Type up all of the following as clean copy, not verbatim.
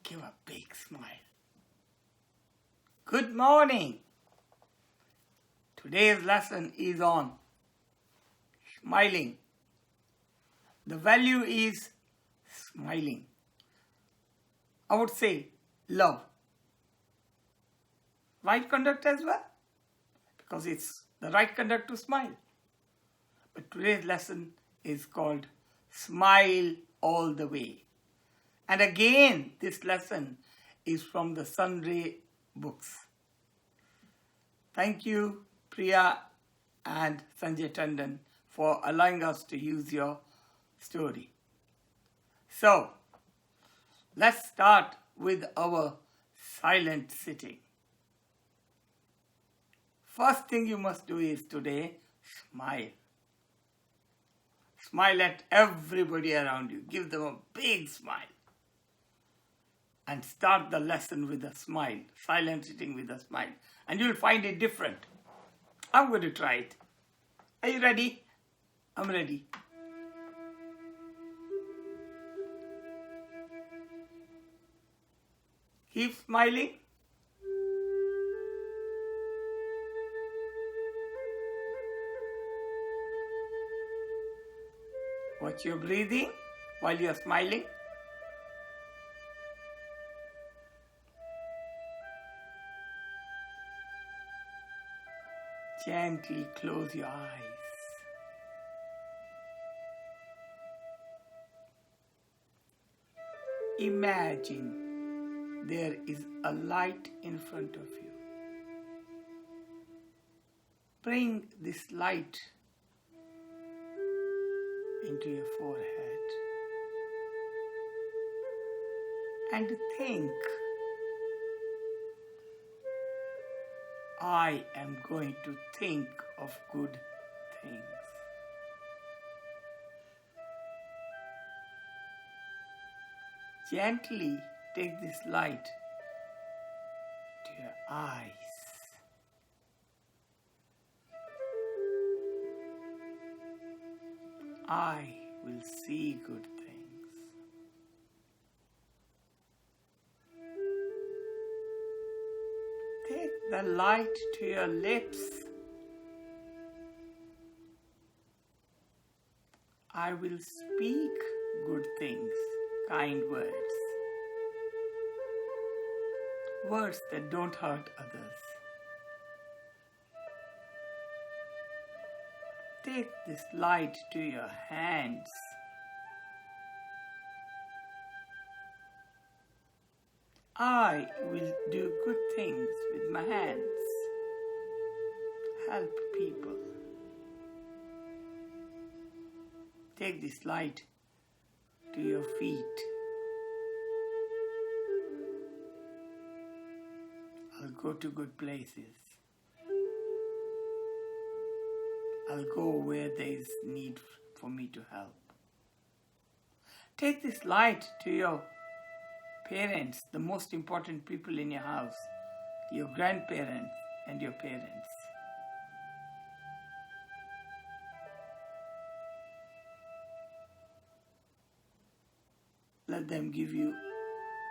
Give a big smile. Good morning. Today's lesson is on smiling. The value is smiling. I would say love. Right conduct as well, because it's the right conduct to smile. But today's lesson is called Smile All the Way. And again, this lesson is from the Sunray books. Thank you, Priya and Sanjay Tandon, for allowing us to use your story. So, let's start with our silent sitting. First thing you must do is today, smile. Smile at everybody around you. Give them a big smile. And start the lesson with a smile. Silent sitting with a smile. And you'll find it different. I'm going to try it. Are you ready? I'm ready. Keep smiling. Watch your breathing while you're smiling. Gently close your eyes. Imagine there is a light in front of you. Bring this light into your forehead and think, I am going to think of good things. Gently take this light to your eyes. I will see good things. Take the light to your lips. I will speak good things, kind words. Words that don't hurt others. Take this light to your hands. I will do good things with my hands. Help people. Take this light to your feet. I'll go to good places. I'll go where there is need for me to help. Take this light to your parents, the most important people in your house, your grandparents and your parents. Let them give you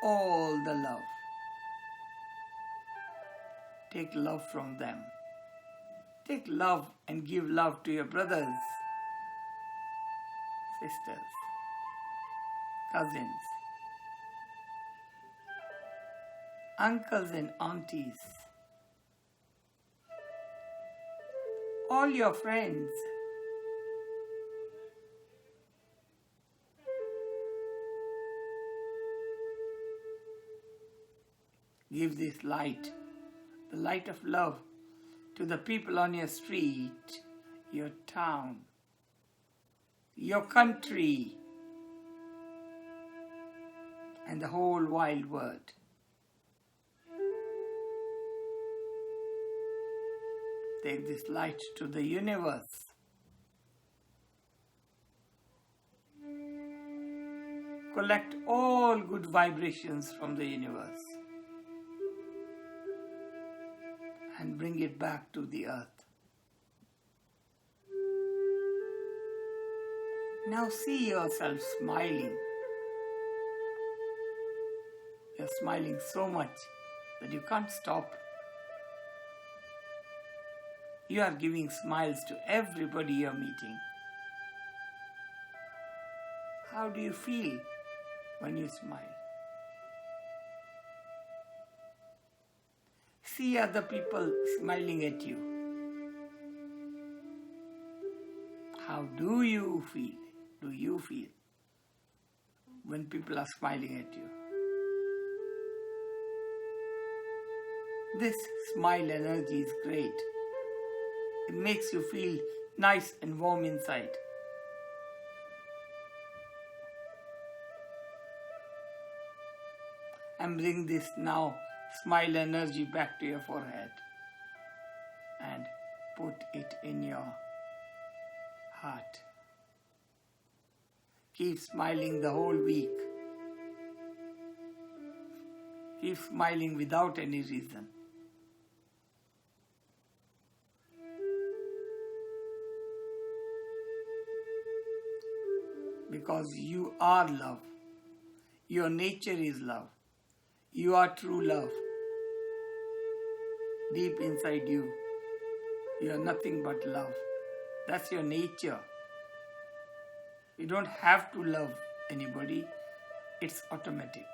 all the love. Take love from them. Take love and give love to your brothers, sisters, cousins, uncles and aunties, all your friends. Give this light, the light of love, to the people on your street, your town, your country, and the whole wide world. Take this light to the universe. Collect all good vibrations from the universe and bring it back to the earth. Now see yourself smiling. You're smiling so much that you can't stop. You are giving smiles to everybody you're meeting. How do you feel when you smile? See other people smiling at you. How do you feel? Do you feel when people are smiling at you? This smile energy is great. It makes you feel nice and warm inside. And bring this now smile energy back to your forehead and put it in your heart. Keep smiling the whole week. Keep smiling without any reason. Because you are love. Your nature is love. You are true love. Deep inside you, you are nothing but love. That's your nature. You don't have to love anybody. It's automatic.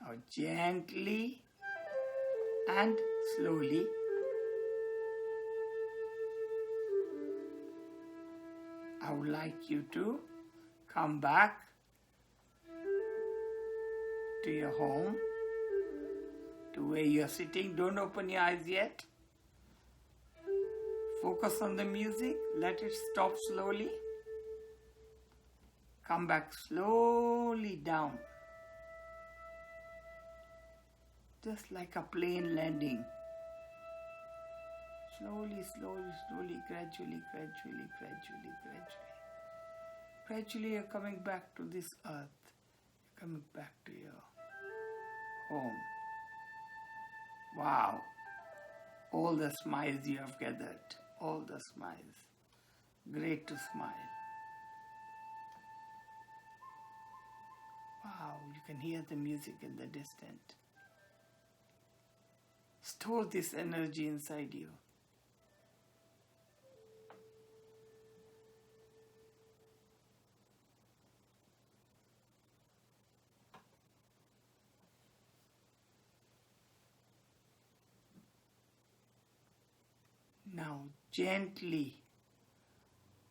Now gently and slowly I would like you to come back to your home, to where you are sitting. Don't open your eyes yet. Focus on the music. Let it stop slowly. Come back slowly down. Just like a plane landing. Slowly, slowly, slowly, gradually, gradually, gradually, gradually. Gradually you're coming back to this earth. You're coming back to your home. Wow. All the smiles you have gathered. All the smiles. Great to smile. Wow, you can hear the music in the distance. Store this energy inside you. Now gently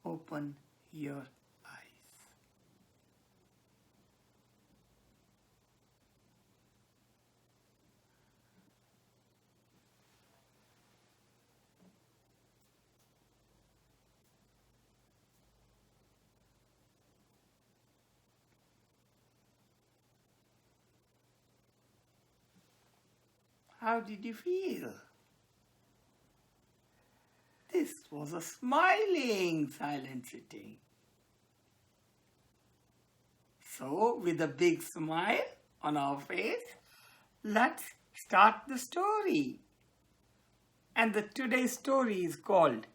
open your eyes. How did you feel? This was a smiling silent sitting. So, with a big smile on our face, let's start the story. And today's story is called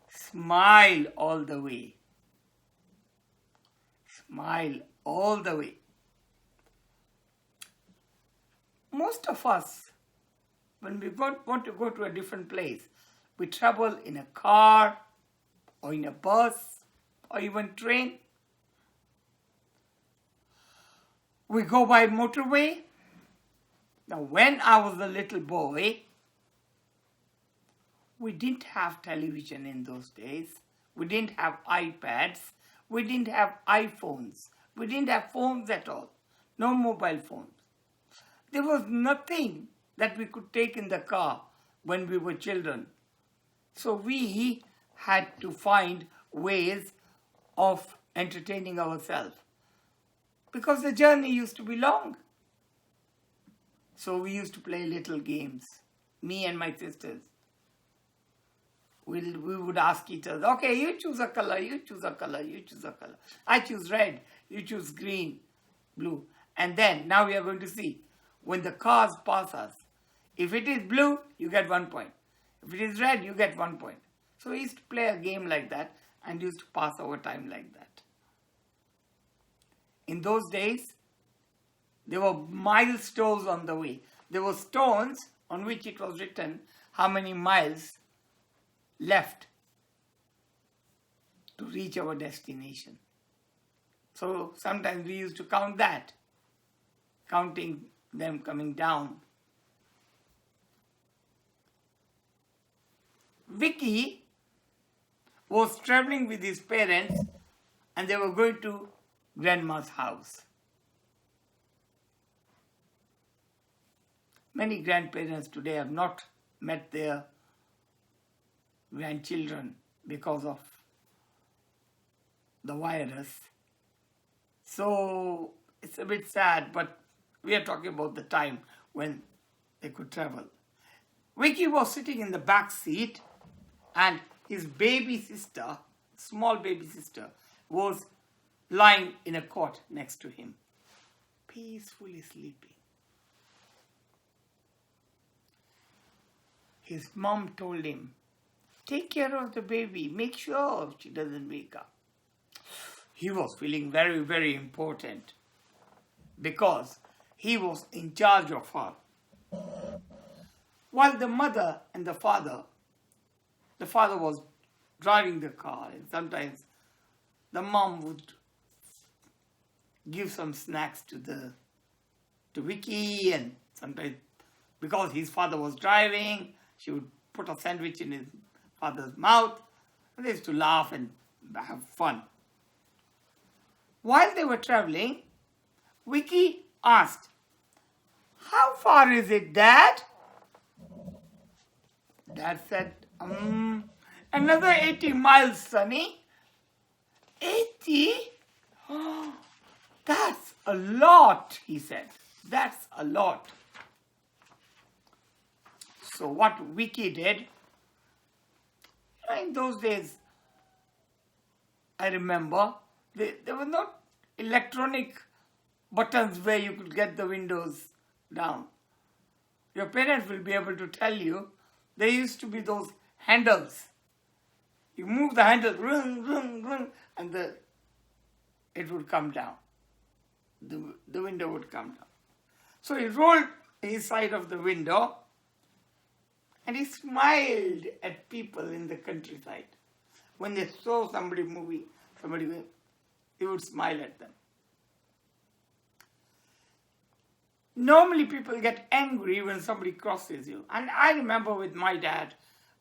Smile All the Way. Smile all the way. Most of us, when we want to go to a different place, we travel in a car or in a bus or even train. We go by motorway. Now, when I was a little boy, we didn't have television in those days. We didn't have iPads. We didn't have iPhones. We didn't have phones at all. No mobile phones. There was nothing that we could take in the car when we were children. So we had to find ways of entertaining ourselves. Because the journey used to be long. So we used to play little games. Me and my sisters. We would ask each other, okay, you choose a color, you choose a color, you choose a color. I choose red, you choose green, blue. And then, now we are going to see, when the cars pass us, if it is blue, you get 1 point. If it is red, you get 1 point. So we used to play a game like that and used to pass our time like that. in those days, there were milestones on the way. There were stones on which it was written how many miles left to reach our destination. So sometimes we used to count that, counting them coming down. Vicky was traveling with his parents and they were going to grandma's house. Many grandparents today have not met their grandchildren because of the virus. So it's a bit sad, but we are talking about the time when they could travel. Vicky was sitting in the back seat and his baby sister, small baby sister, was lying in a cot next to him, peacefully sleeping. His mom told him, take care of the baby, make sure she doesn't wake up. He was feeling very, very important because he was in charge of her. While the mother and the father was driving the car, and sometimes the mom would give some snacks to Vicky, and sometimes because his father was driving, she would put a sandwich in his father's mouth, and they used to laugh and have fun. While they were traveling, Vicky asked, how far is it, Dad? Dad said, another 80 miles, Sonny. 80? Oh, that's a lot, he said. That's a lot. So what Vicky did, in those days, I remember, there were not electronic buttons where you could get the windows down. Your parents will be able to tell you, there used to be those handles. You move the handle, ring, ring, ring, and it would come down. The window would come down. So he rolled his side of the window and he smiled at people in the countryside. When they saw somebody moving, he would smile at them. Normally people get angry when somebody crosses you. And I remember with my dad,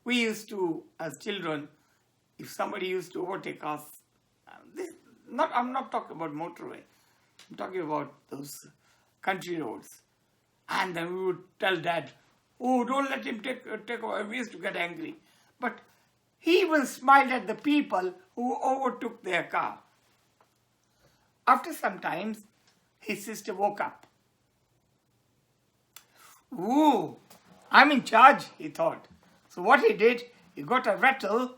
we used to, as children, if somebody used to overtake us, I'm not talking about motorway, I'm talking about those country roads. And then we would tell Dad, oh, don't let him take over. We used to get angry. But he even smiled at the people who overtook their car. After some time, his sister woke up. Ooh, I'm in charge, he thought. So what he did, he got a rattle.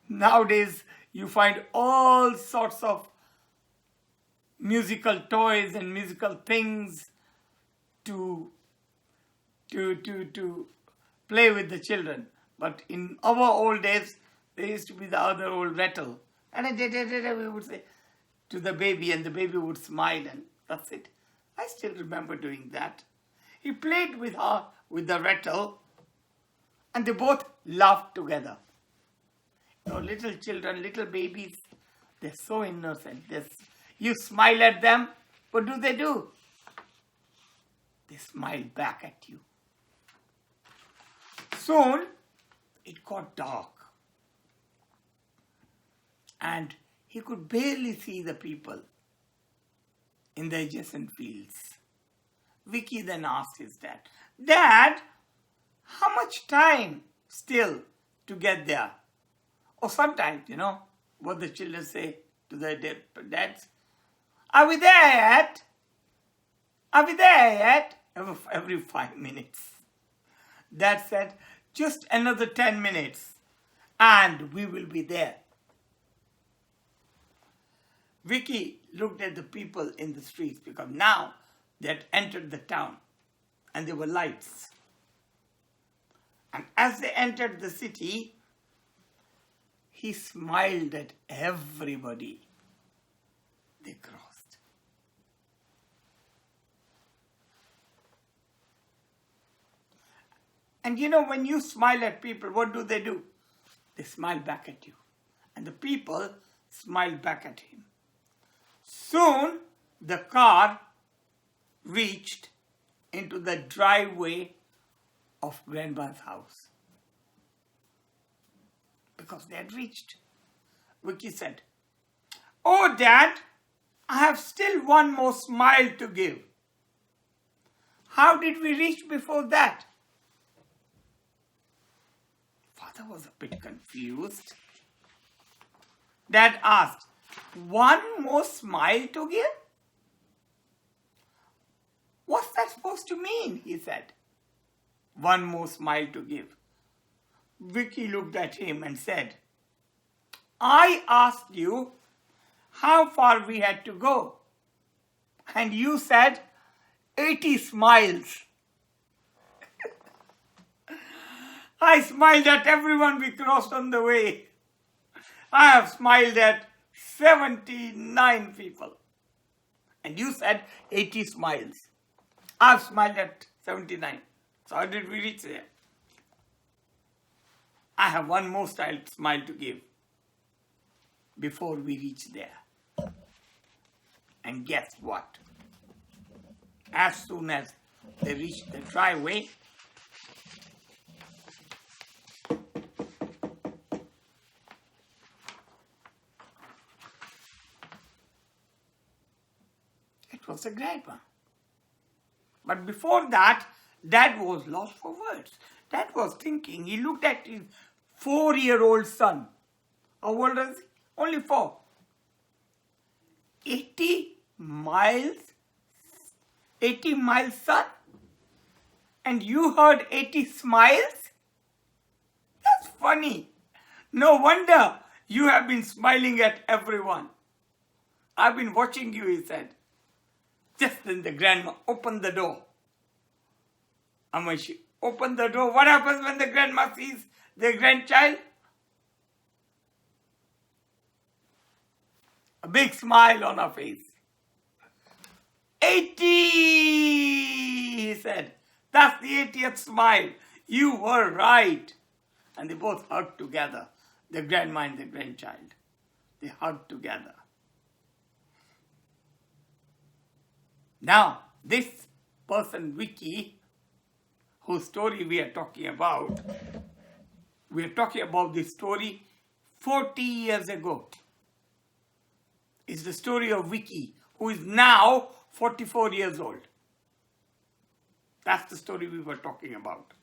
Nowadays, you find all sorts of musical toys and musical things to play with the children. But in our old days, there used to be the other old rattle. And we would say to the baby, and the baby would smile, and that's it. I still remember doing that. He played with her with the rattle, and they both laughed together. You know, little children, little babies, they're so innocent. You smile at them, what do? They smile back at you. Soon, it got dark. And he could barely see the people in the adjacent fields. Vicky then asked his dad, Dad, how much time still to get there? Or sometimes, what the children say to their dads, are we there yet? Are we there yet? Every 5 minutes. Dad said, just another 10 minutes and we will be there. Vicky looked at the people in the streets because now they had entered the town and there were lights. And as they entered the city, he smiled at everybody they crossed. And you know, when you smile at people, what do? They smile back at you. And the people smile back at him. Soon, the car reached into the driveway of Grandma's house. Because they had reached, Vicky said, "Oh, Dad, I have still one more smile to give." "How did we reach before that?" Father was a bit confused. Dad asked, "One more smile to give? What's that supposed to mean?" he said. "One more smile to give." Vicky looked at him and said, "I asked you how far we had to go, and you said 80 smiles. I smiled at everyone we crossed on the way. I have smiled at 79 people. And you said 80 smiles. I've smiled at 79. So how did we reach there? I have one more smile to give before we reach there." And guess what? As soon as they reached the driveway, it was a grandma. But before that, Dad was lost for words. Dad was thinking. He looked at his 4-year-old son. How old is he? Only 4. 80 miles? 80 miles, son? And you heard 80 smiles? That's funny. No wonder you have been smiling at everyone. I've been watching you, he said. Just then the grandma opened the door. And when she opened the door, what happens when the grandma sees their grandchild? A big smile on her face. 80, he said. That's the 80th smile. You were right. And they both hugged together, the grandma and the grandchild. They hugged together. Now, this person, Vicky, whose story we are talking about this story 40 years ago. It's the story of Vicky, who is now 44 years old. That's the story we were talking about.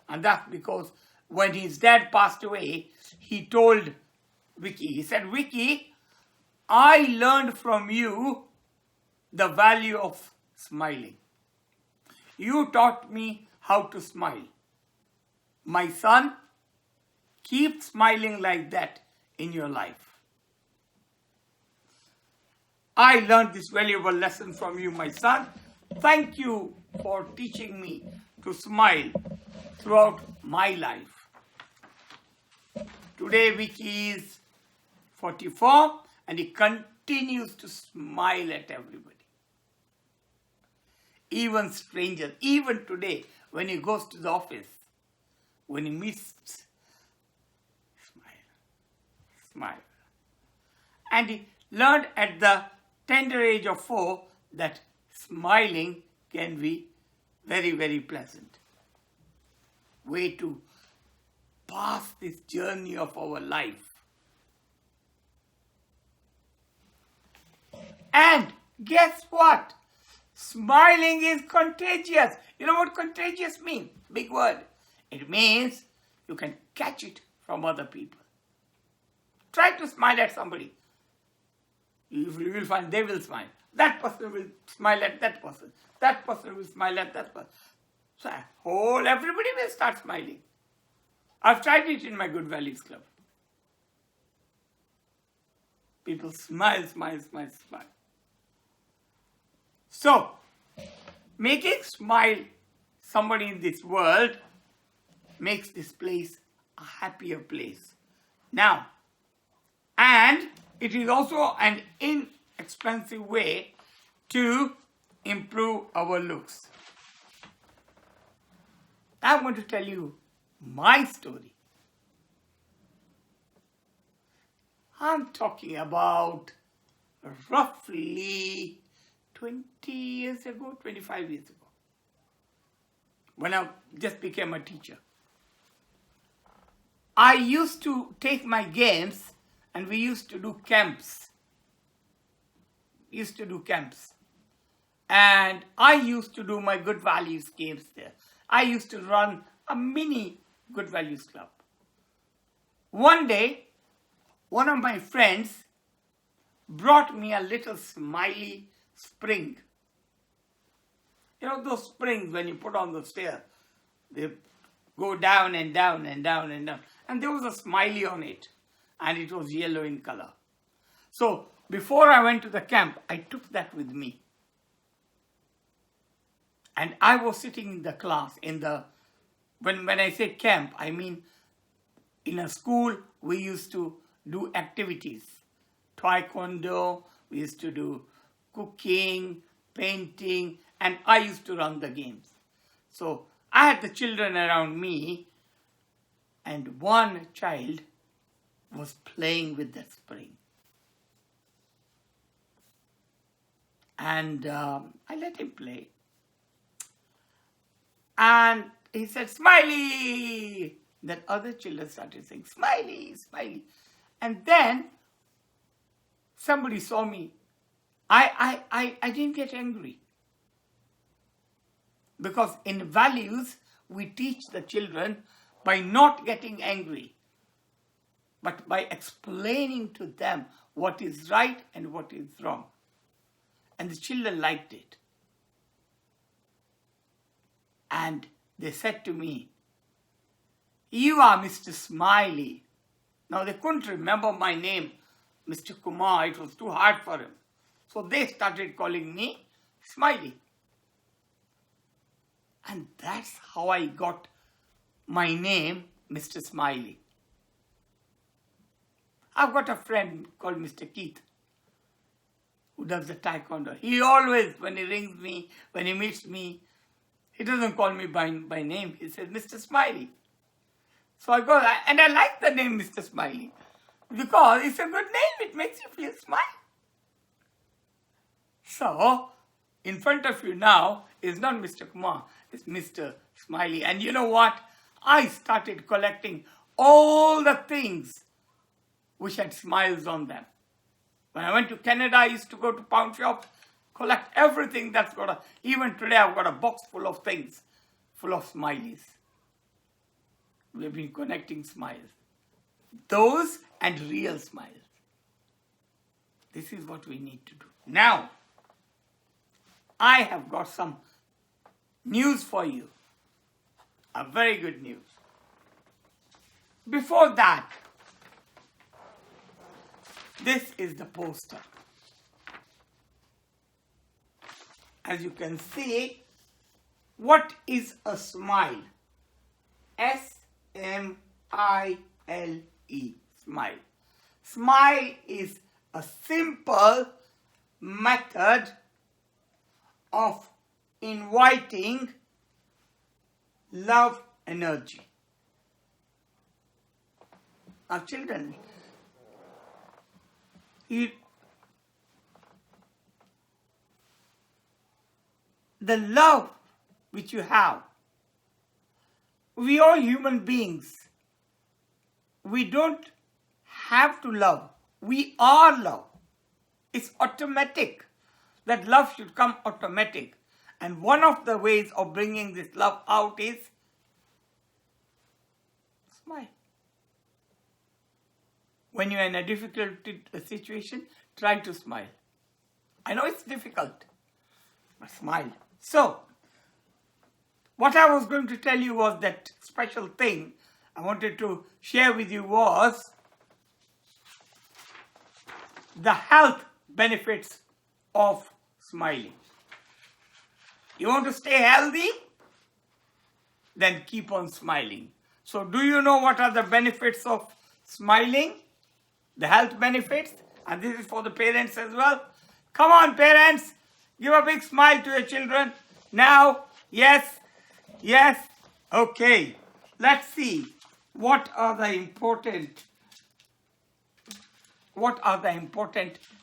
And that's because when his dad passed away, he told Vicky, he said, "Vicky, I learned from you the value of smiling. You taught me how to smile. My son, keep smiling like that in your life. I learned this valuable lesson from you, my son. Thank you for teaching me to smile throughout my life." Today, Vicky is 44 and he continues to smile at everybody. Even strangers, even today, when he goes to the office, when he meets, smile. And he learned at the tender age of 4 that smiling can be very, very pleasant way to pass this journey of our life. And guess what? Smiling is contagious. You know what contagious means? Big word. It means you can catch it from other people. Try to smile at somebody. You will find they will smile. That person will smile at that person. That person will smile at that person. So everybody will start smiling. I've tried it in my Good Values Club. People smile, smile, smile, smile. So, making smile somebody in this world makes this place a happier place. Now, and it is also an inexpensive way to improve our looks. I'm going to tell you my story. I'm talking about roughly 20 years ago, 25 years ago, when I just became a teacher. I used to take my games and we used to do camps. And I used to do my Good Values games there. I used to run a mini Good Values club. One day, one of my friends brought me a little Smiley spring. You know those springs when you put on the stair, they go down and down and down and down. And there was a smiley on it, and it was yellow in color. So before I went to the camp, I took that with me. And I was sitting in the class, when I say camp, I mean in a school we used to do activities. Taekwondo, we used to do cooking, painting, and I used to run the games. So I had the children around me, and one child was playing with that spring. And I let him play. And he said, "Smiley!" Then other children started saying, "Smiley, Smiley." And then somebody saw me. I didn't get angry. Because in values, we teach the children by not getting angry, but by explaining to them what is right and what is wrong. And the children liked it. And they said to me, "You are Mr. Smiley." Now they couldn't remember my name, Mr. Kumar. It was too hard for him. So they started calling me Smiley. And that's how I got my name, Mr. Smiley. I've got a friend called Mr. Keith who does the taekwondo. He always, when he rings me, when he meets me, he doesn't call me by name. He says, "Mr. Smiley." So I go, and I like the name Mr. Smiley because it's a good name. It makes you feel smile. So, in front of you now is not Mr. Kumar, it's Mr. Smiley. And you know what? I started collecting all the things which had smiles on them. When I went to Canada, I used to go to pound shops, collect everything that's got even today I've got a box full of things, full of smileys. We've been connecting smiles. Those and real smiles. This is what we need to do. Now, I have got some news for you. A very good news. Before that, this is the poster. As you can see, what is a smile? S-M-I-L-E, smile. Smile is a simple method of inviting love energy. Now children, the love which you have, we are human beings. We don't have to love. We are love. It's automatic. That love should come automatic. And one of the ways of bringing this love out is smile. When you're in a difficult situation, try to smile. I know it's difficult, but smile. So, what I was going to tell you was that special thing I wanted to share with you was the health benefits of smiling. You want to stay healthy? Then keep on smiling. So do you know what are the benefits of smiling? The health benefits? And this is for the parents as well. Come on, parents. Give a big smile to your children. Now, yes, yes, Okay, let's see what are the important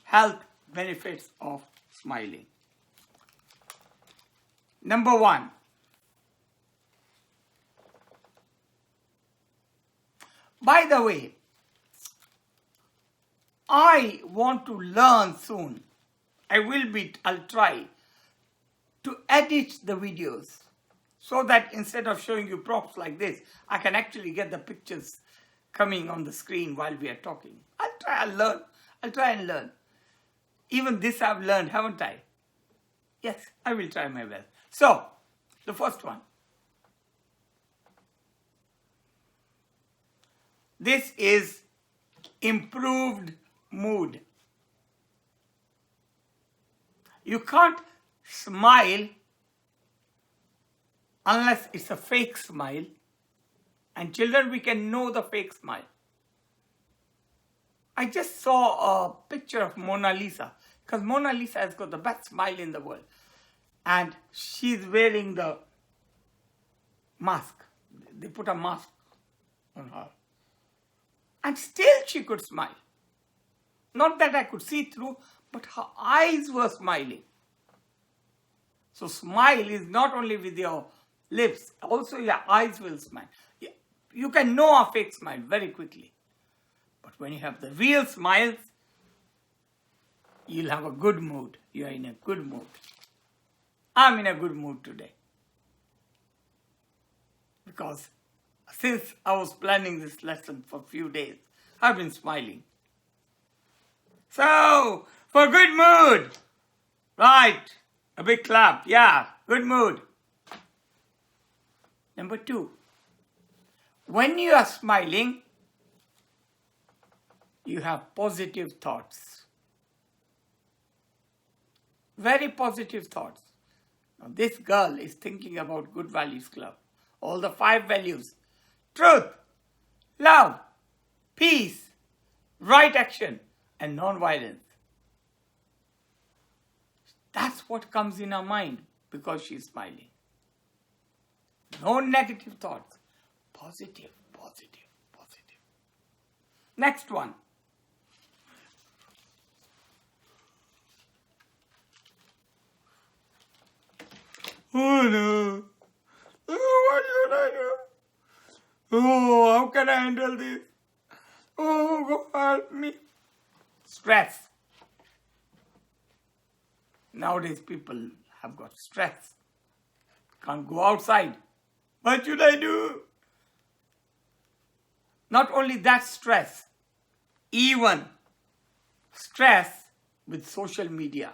health benefits of smiling. Number one, by the way, I want to learn soon. I'll try to edit the videos so that instead of showing you props like this, I can actually get the pictures coming on the screen while we are talking. I'll try and learn. Even this I've learned, haven't I? Yes, I will try my best. So, the first one. This is improved mood. You can't smile unless it's a fake smile. And children, we can know the fake smile. I just saw a picture of Mona Lisa, because Mona Lisa has got the best smile in the world. And she's wearing the mask. They put a mask on her. And still she could smile. Not that I could see through, but her eyes were smiling. So smile is not only with your lips, also your eyes will smile. You can know a fake smile very quickly. But when you have the real smiles, you'll have a good mood. You are in a good mood. I'm in a good mood today. Because since I was planning this lesson for a few days, I've been smiling. So, for good mood. Right. A big clap. Yeah, good mood. Number two. When you are smiling, you have positive thoughts. Very positive thoughts. Now, this girl is thinking about Good Values Club. All the 5 values. Truth, love, peace, right action, and non-violence. That's what comes in her mind because she's smiling. No negative thoughts. Positive, positive, positive. Next one. Oh no. Oh, what should I do? Oh, how can I handle this? Oh, God help me. Stress. Nowadays people have got stress. Can't go outside. What should I do? Not only that stress, even stress with social media.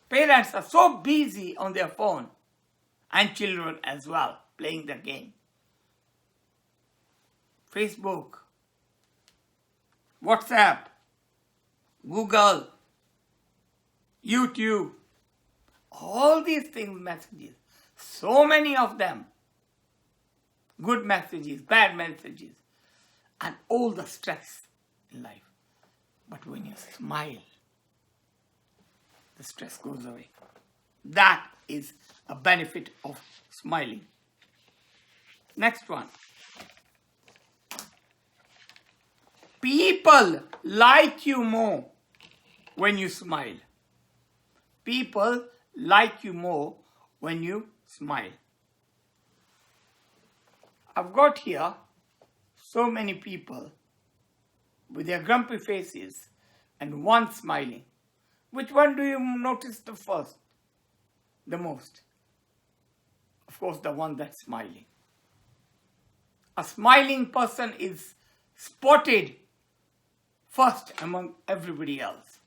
Parents are so busy on their phone, and children as well, playing the game. Facebook, WhatsApp, Google, YouTube, all these things, messages, so many of them, good messages, bad messages, and all the stress in life. But when you smile, the stress goes away. That is a benefit of smiling. Next one. People like you more when you smile. People like you more when you smile. I've got here so many people with their grumpy faces and one smiling. Which one do you notice the first, the most? Of course, the one that's smiling. A smiling person is spotted first among everybody else.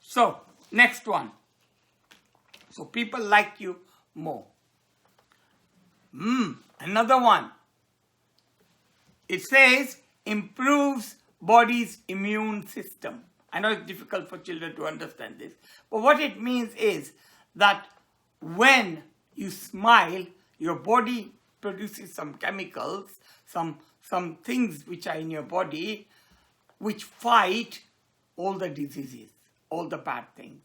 So, next one. So, people like you more. Another one. It says improves body's immune system. I know it's difficult for children to understand this, but what it means is that when you smile, your body produces some chemicals, some things which are in your body which fight all the diseases, all the bad things.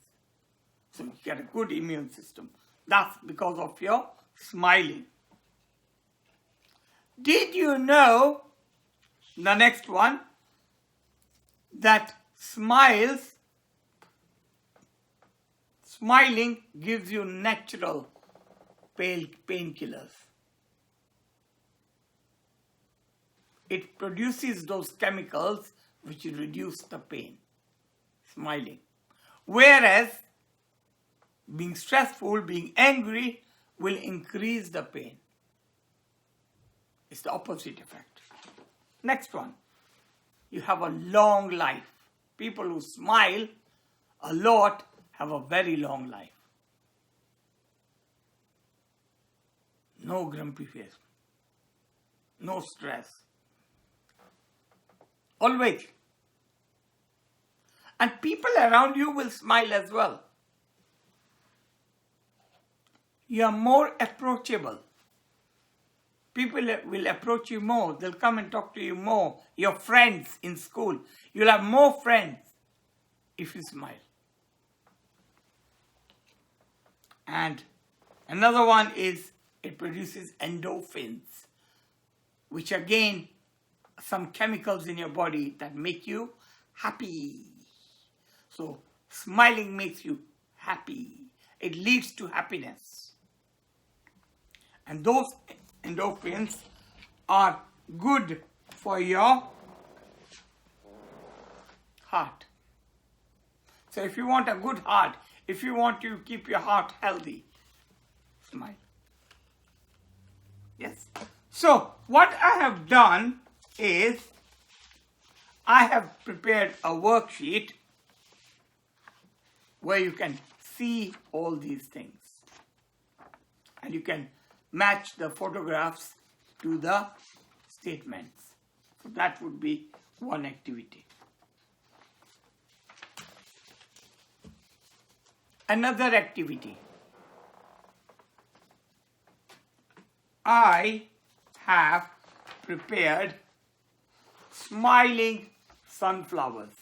So you get a good immune system That's because of your smiling. Did you know, the next one, that smiling gives you natural painkillers. It produces those chemicals which reduce the pain, smiling. Whereas being stressful, being angry will increase the pain. It's the opposite effect. Next one, you have a long life. People who smile a lot have a very long life. No grumpy face, no stress. Always. And people around you will smile as well. You are more approachable. People will approach you more. They'll come and talk to you more. Your friends in school. You'll have more friends if you smile. And another one is it produces endorphins, which again, some chemicals in your body that make you happy. So smiling makes you happy. It leads to happiness. And those endorphins are good for your heart. So if you want a good heart, if you want to keep your heart healthy, smile. Yes. So what I have done is I have prepared a worksheet where you can see all these things. And you can match the photographs to the statements. So that would be one activity. Another activity. I have prepared smiling sunflowers.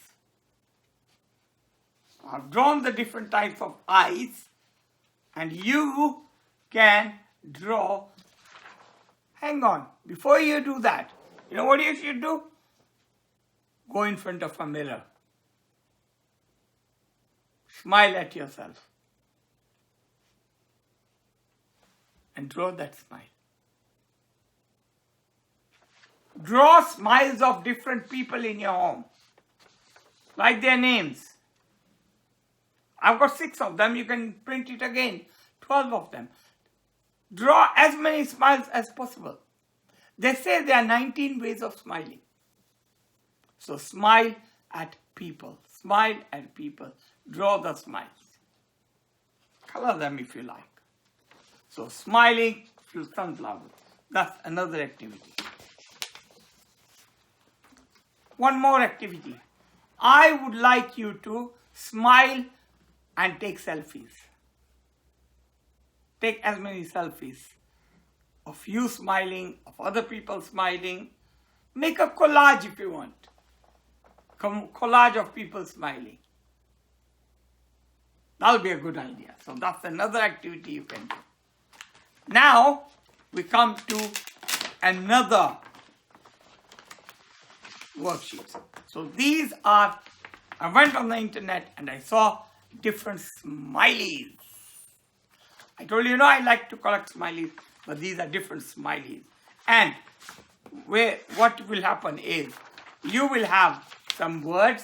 I've drawn the different types of eyes, and you can draw. Hang on, before you do that, you know what you should do? Go in front of a mirror. Smile at yourself. And draw that smile. Draw smiles of different people in your home. Write their names. I've got 6 of them. You can print it again. 12 of them. Draw as many smiles as possible. They say there are 19 ways of smiling. So smile at people. Smile at people. Draw the smiles. Color them if you like. So smiling through sunflowers. That's another activity. One more activity. I would like you to smile and take selfies. Take as many selfies of you smiling, of other people smiling. Make a collage if you want. Collage of people smiling. That'll be a good idea. So that's another activity you can do. Now we come to another worksheet. So these are, I went on the internet and I saw different smileys. I told you, I like to collect smileys, but these are different smileys. And what will happen is, you will have some words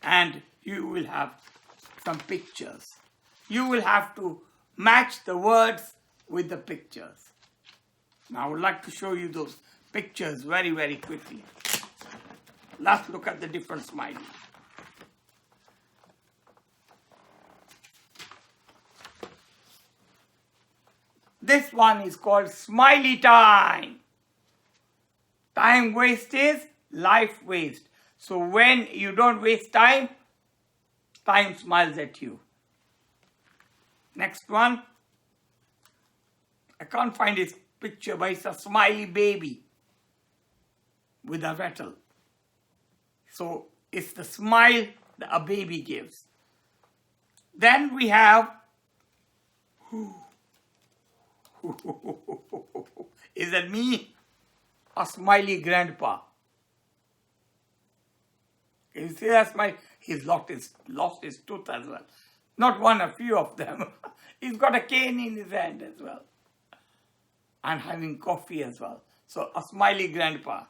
and you will have some pictures. You will have to match the words with the pictures. Now I would like to show you those pictures very, very quickly. Let's look at the different smileys. This one is called smiley time. Time waste is life waste. So when you don't waste time, time smiles at you. Next one. I can't find his picture, but it's a smiley baby with a rattle. So it's the smile that a baby gives. Then we have, is that me? A smiley grandpa. You see that smile? He's lost his tooth as well. Not one, a few of them. He's got a cane in his hand as well. And having coffee as well. So a smiley grandpa.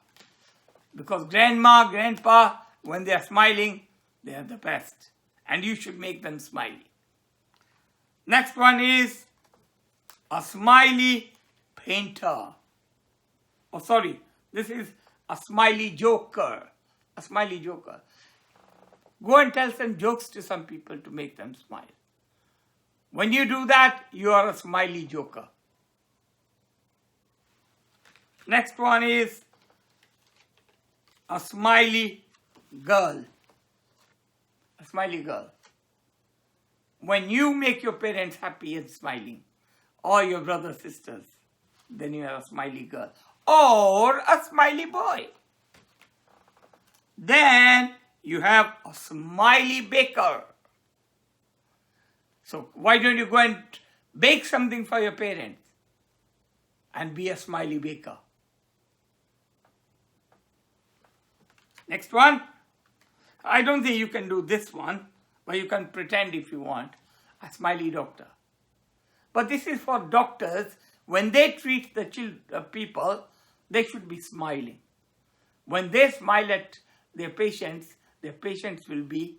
Because grandma, grandpa, when they are smiling, they are the best. And you should make them smiley. Next one is a smiley painter. Oh, sorry. This is a smiley joker. A smiley joker. Go and tell some jokes to some people to make them smile. When you do that, you are a smiley joker. Next one is a smiley girl. A smiley girl. When you make your parents happy and smiling, or your brothers, sisters, then you are a smiley girl. Or a smiley boy. Then you have a smiley baker. So why don't you go and bake something for your parents and be a smiley baker? Next one. I don't think you can do this one, but you can pretend if you want. A smiley doctor. But this is for doctors. When they treat the people, they should be smiling. When they smile at their patients will be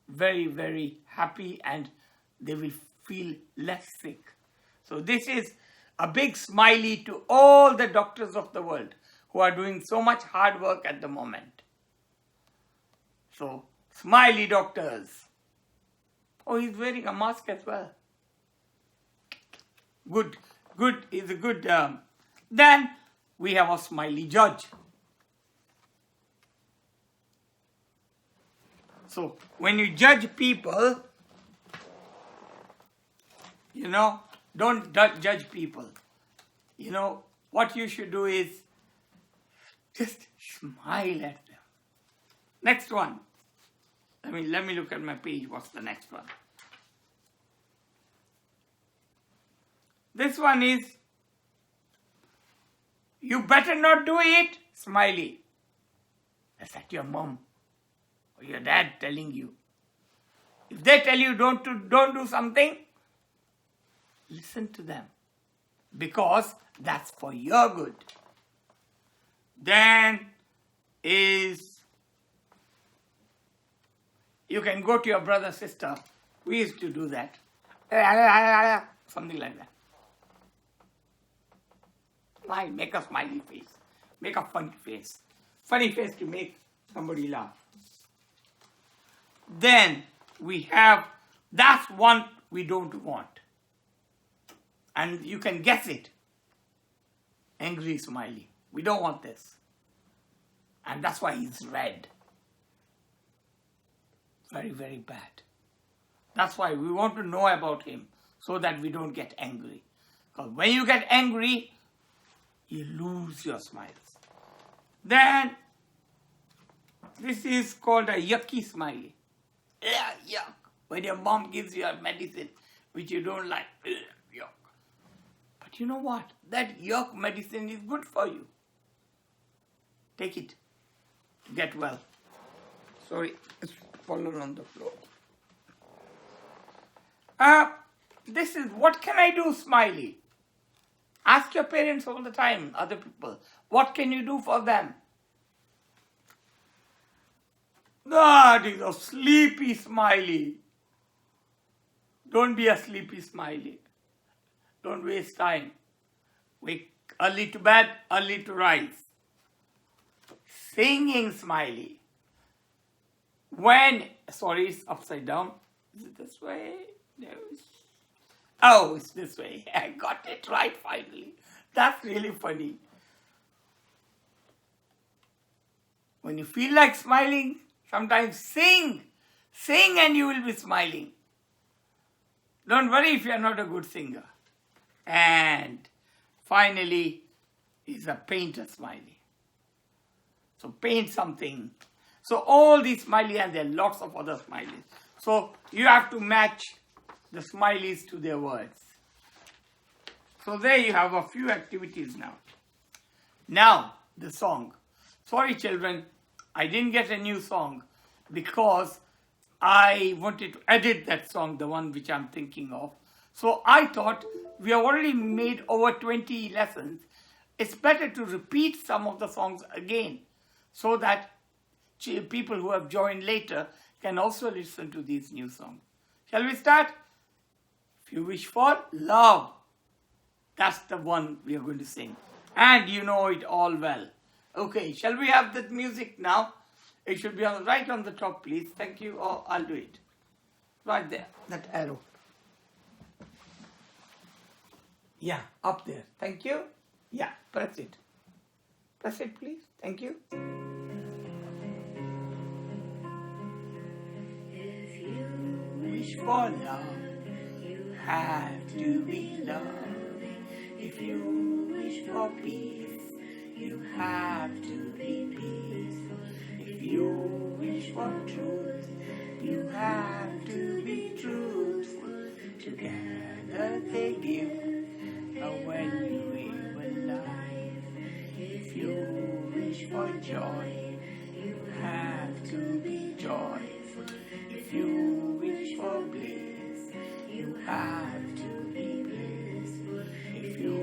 very, very happy and they will feel less sick. So this is a big smiley to all the doctors of the world who are doing so much hard work at the moment. So, smiley doctors. Oh, he's wearing a mask as well. Good, is a good. Then we have a smiley judge. So, when you judge people, don't judge people. What you should do is just smile at them. Next one. Let me look at my page. What's the next one? This one is, you better not do it, smiley. Is that your mom or your dad telling you? If they tell you don't do something, listen to them. Because that's for your good. Then is, you can go to your brother, sister. We used to do that. Something like that. Make a smiley face. Make a funny face. Funny face to make somebody laugh. Then we have, that's one we don't want. And you can guess it. Angry smiley. We don't want this. And that's why he's red. Very, very bad. That's why we want to know about him so that we don't get angry. Because when you get angry, you lose your smiles. Then, this is called a yucky smiley. Yuck. When your mom gives you a medicine which you don't like, yuck. But you know what? That yuck medicine is good for you. Take it. Get well. Sorry, it's fallen on the floor. This is, what can I do, smiley? Ask your parents all the time, other people. What can you do for them? That is a sleepy smiley. Don't be a sleepy smiley. Don't waste time. Wake early to bed, early to rise. Singing smiley. Sorry, it's upside down. Is it this way? No. Oh, it's this way. I got it right finally. That's really funny. When you feel like smiling, sometimes sing. Sing and you will be smiling. Don't worry if you are not a good singer. And finally is a painter smiley. So paint something. So all these smiley, and there are lots of other smileys. So you have to match the smileys to their words. So there you have a few activities now. Now the song. Sorry children, I didn't get a new song because I wanted to edit that song, the one which I'm thinking of. So I thought we have already made over 20 lessons. It's better to repeat some of the songs again so that people who have joined later can also listen to these new songs. Shall we start? If you wish for love, that's the one we are going to sing. And you know it all well. Okay, shall we have the music now? It should be right on the top, please. Thank you. Oh, I'll do it. Right there, that arrow. Yeah, up there. Thank you. Yeah, press it. Press it, please. Thank you. If you wish for love, you have to be loved. If you wish for peace, you have to be peaceful. If you wish for truth, you have to be truthful. Together they give a valuable life. If you wish for joy, you have to be joyful. If you wish for bliss, you have to be blissful. If you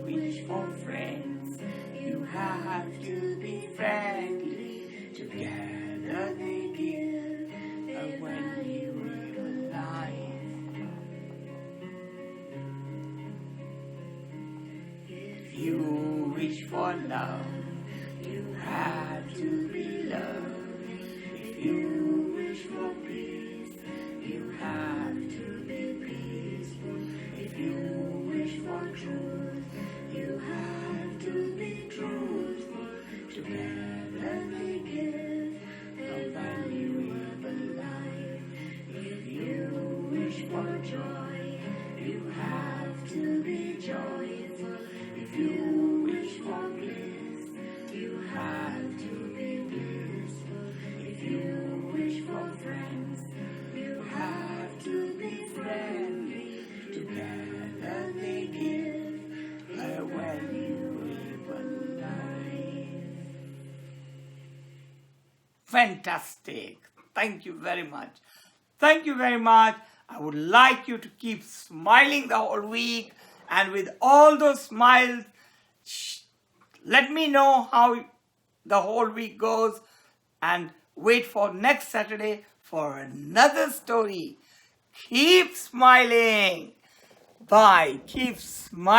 wish for friends, you have to be friendly. Together they give a valuable life. If you wish for love, you have to be loved. If you wish for peace, you have to be peaceful. If you wish for truth, you have to be truthful. Together they give a valuable life. If you wish for joy, you have to be joyful. If you wish for bliss, you have to be blissful. If you wish for friends, you have to be friendly. Together they give a valuable life. Fantastic. Thank you very much. Thank you very much. I would like you to keep smiling the whole week, and with all those smiles, let me know how the whole week goes, and wait for next Saturday for another story. Keep smiling. Bye. Keep smiling.